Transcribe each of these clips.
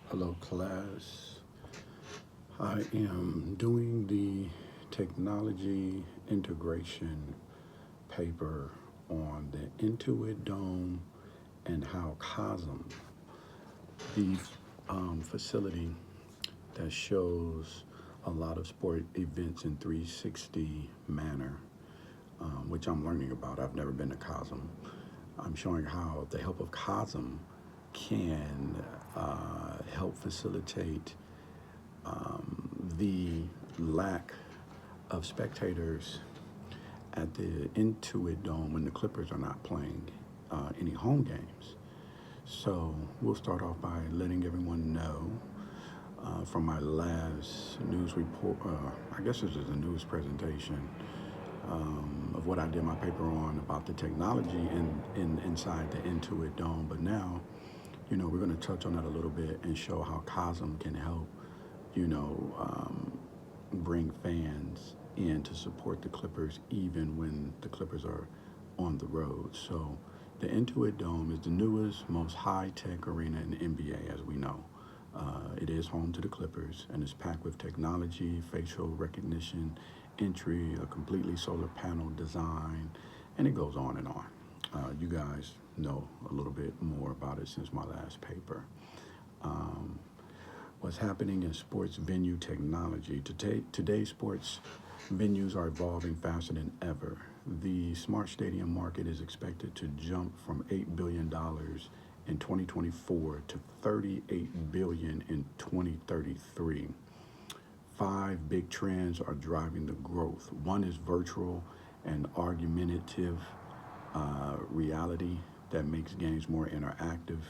Hello, class. I am doing the technology integration paper on the Intuit Dome and how cosm, the facility that shows a lot of sport events in 360 manner, which I'm learning about. I've never been to cosm. I'm showing how the help of cosm can help facilitate the lack of spectators at the Intuit Dome when the Clippers are not playing any home games. So we'll start off by letting everyone know from my last news report. I guess this is a news presentation of what I did my paper on about the technology inside the Intuit Dome. But now, we're going to touch on that a little bit and show how Cosm can help, you know, um, bring fans in to support the Clippers even when the Clippers are on the road. So the Intuit Dome is the newest, most high-tech arena in the NBA, as we know. It is home to the Clippers, and it's packed with technology, facial recognition, entry, a completely solar panel design, and it goes on and on. You guys know a little bit more about it since my last paper. Um, what's happening in sports venue technology. Today's sports venues are evolving faster than ever. The smart stadium market is expected to jump from $8 billion in 2024 to $38 billion in 2033. Five big trends are driving the growth. One is virtual and argumentative reality that makes games more interactive.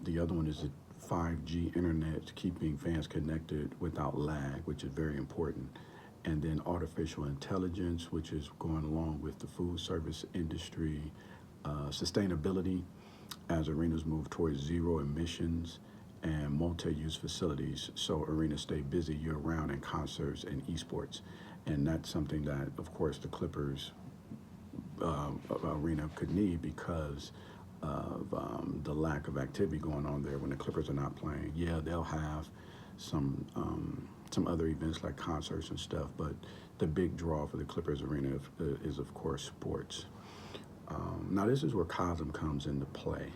The other one is the 5G internet, keeping fans connected without lag, which is very important. And then artificial intelligence, which is going along with the food service industry, sustainability as arenas move towards zero emissions, and multi-use facilities so arenas stay busy year-round in concerts and esports. And that's something that, of course, the Clippers arena could need because of the lack of activity going on there when the Clippers are not playing. Yeah, they'll have some other events like concerts and stuff, but the big draw for the Clippers arena is of course sports. Now this is where Cosm comes into play.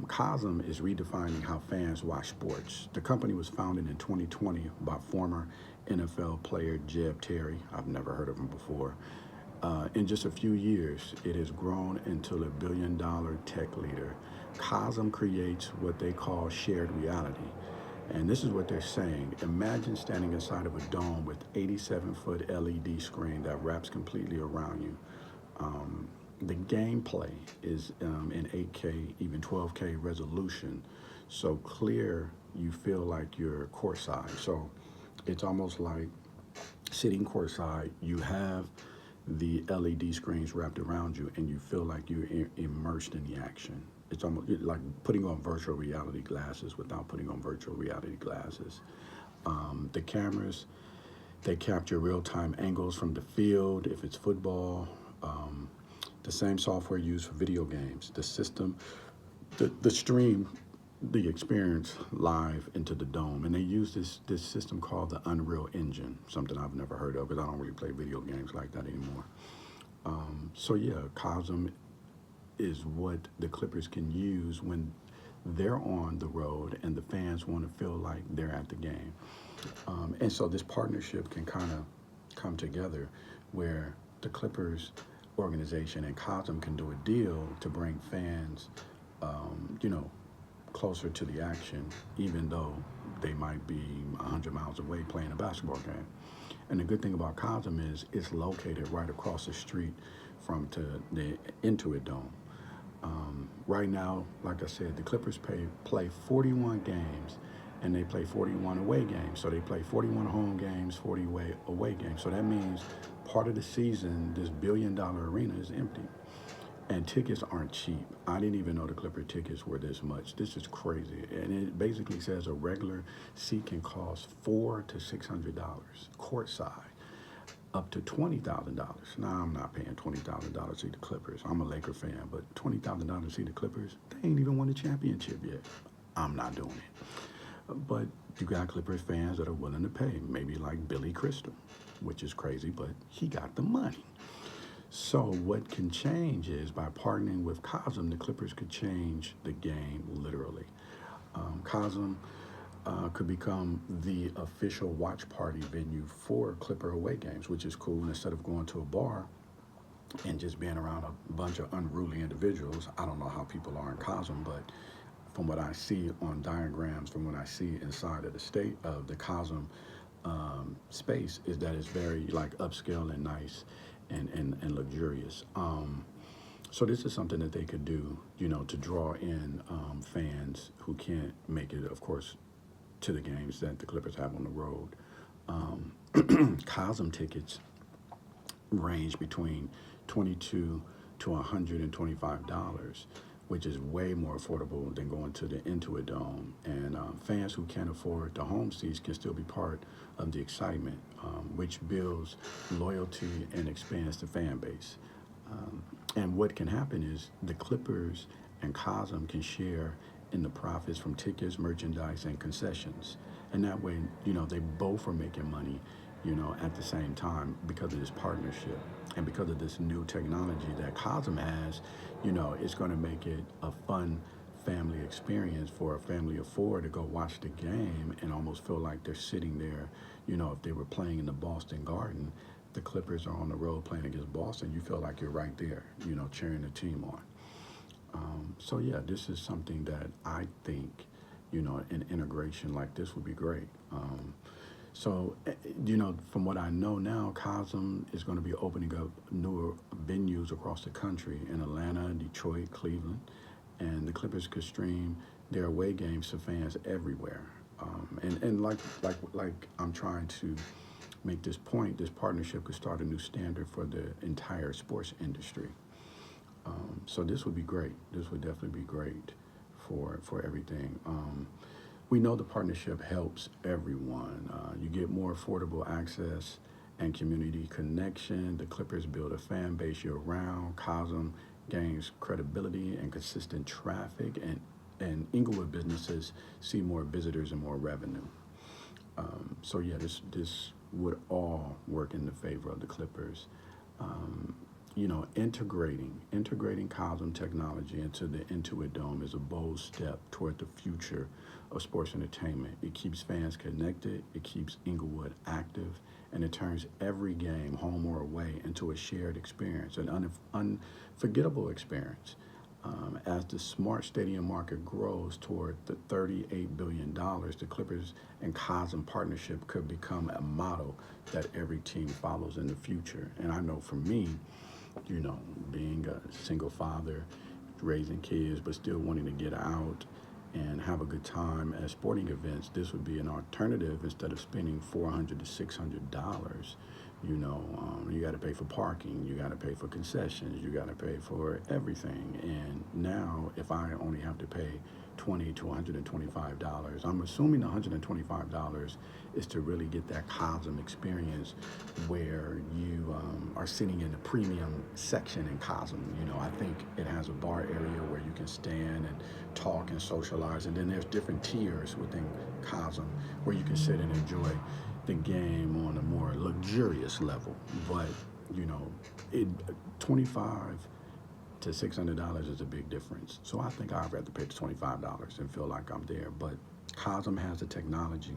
Cosm is redefining how fans watch sports. The company was founded in 2020 by former NFL player Jeb Terry. I've never heard of him before. In just a few years, it has grown into a billion-dollar tech leader. Cosm creates what they call shared reality. And this is what they're saying. Imagine standing inside of a dome with 87-foot LED screen that wraps completely around you. The gameplay is in 8K, even 12K resolution, so clear you feel like you're courtside. So it's almost like sitting courtside. You have the LED screens wrapped around you, and you feel like you're immersed in the action. It's almost like putting on virtual reality glasses without putting on virtual reality glasses. The cameras, they capture real-time angles from the field if it's football. The same software used for video games. The system, the stream, the experience live into the dome. And they use this system called the Unreal Engine, something I've never heard of because I don't really play video games like that anymore. So yeah, Cosm is what the Clippers can use when they're on the road and the fans want to feel like they're at the game. And so this partnership can kind of come together where the Clippers organization and Cosm can do a deal to bring fans, you know, closer to the action, even though they might be 100 miles away playing a basketball game. And the good thing about Cosm is it's located right across the street from the Intuit Dome. Right now, like I said, the Clippers play 41 games and they play 41 away games. So they play 41 home games, 40 away games. So that means part of the season, this billion-dollar arena is empty. And tickets aren't cheap. I didn't even know the Clipper tickets were this much. This is crazy. And it basically says a regular seat can cost $400 to $600 courtside, up to $20,000. Now, I'm not paying $20,000 to see the Clippers. I'm a Laker fan, but $20,000 to see the Clippers, they ain't even won a championship yet. I'm not doing it. But you got Clippers fans that are willing to pay, maybe like Billy Crystal, which is crazy, but he got the money. So what can change is by partnering with Cosm, the Clippers could change the game literally. Cosm could become the official watch party venue for Clipper away games, which is cool. Instead of going to a bar and just being around a bunch of unruly individuals, I don't know how people are in Cosm, but from what I see on diagrams, from what I see inside of the state of the Cosm space, is that it's very like upscale and nice and luxurious. So this is something that they could do, to draw in fans who can't make it, of course, to the games that the Clippers have on the road. Cosm tickets range between $22 to $125, which is way more affordable than going to the Intuit Dome. And fans who can't afford the home seats can still be part of the excitement, which builds loyalty and expands the fan base. And what can happen is the Clippers and Cosm can share in the profits from tickets, merchandise, and concessions. And that way, they both are making money, at the same time because of this partnership and because of this new technology that Cosm has. It's going to make it a fun family experience for a family of four to go watch the game and almost feel like they're sitting there. If they were playing in the Boston Garden, the Clippers are on the road playing against Boston, you feel like you're right there, cheering the team on. So yeah, this is something that I think, an integration like this would be great. So, from what I know now, Cosm is going to be opening up newer venues across the country in Atlanta, Detroit, Cleveland, and the Clippers could stream their away games to fans everywhere. And like I'm trying to make this point, this partnership could start a new standard for the entire sports industry. So this would be great. This would definitely be great for everything. We know the partnership helps everyone. You get more affordable access and community connection. The Clippers build a fan base year round. Cosm gains credibility and consistent traffic, and Inglewood businesses see more visitors and more revenue. So yeah, this would all work in the favor of the Clippers. Integrating Cosm technology into the Intuit Dome is a bold step toward the future of sports entertainment. It keeps fans connected, it keeps Inglewood active, and it turns every game, home or away, into a shared experience, an unforgettable experience. As the smart stadium market grows toward the $38 billion, the Clippers and Cosm partnership could become a model that every team follows in the future. And I know for me, being a single father, raising kids, but still wanting to get out and have a good time at sporting events, this would be an alternative instead of spending $400 to $600. You got to pay for parking, you got to pay for concessions, you got to pay for everything. And now, if I only have to pay $20 to $125, I'm assuming $125 is to really get that Cosm experience where you are sitting in the premium section in Cosm. I think it has a bar area where you can stand and talk and socialize, and then there's different tiers within Cosm where you can sit and enjoy the game on a more luxurious level. But it 25 to $600 is a big difference. So I think I'd rather pay the $25 and feel like I'm there. But Cosm has the technology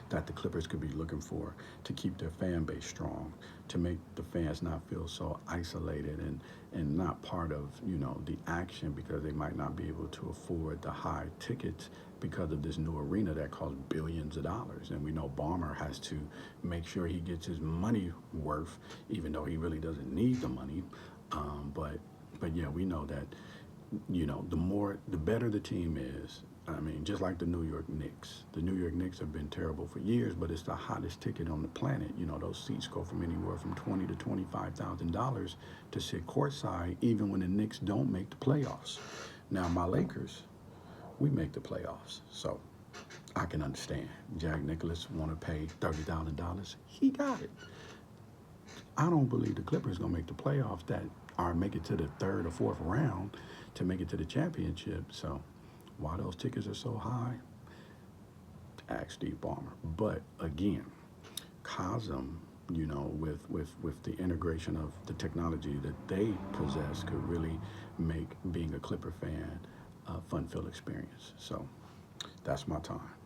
that the Clippers could be looking for to keep their fan base strong, to make the fans not feel so isolated and not part of, the action because they might not be able to afford the high tickets because of this new arena that costs billions of dollars. And we know Ballmer has to make sure he gets his money worth, even though he really doesn't need the money. But yeah, we know that, the better the team is. I mean, just like the New York Knicks. The New York Knicks have been terrible for years, but it's the hottest ticket on the planet. Those seats go from anywhere from $20,000 to $25,000 to sit courtside, even when the Knicks don't make the playoffs. Now, my Lakers, we make the playoffs, so I can understand. Jack Nicklaus want to pay $30,000. He got it. I don't believe the Clippers gonna make the playoffs or make it to the third or fourth round to make it to the championship. So Why those tickets are so high? Ask Steve Ballmer. But again, cosm, with the integration of the technology that they possess, could really make being a Clipper fan a fun-filled experience. So that's my time.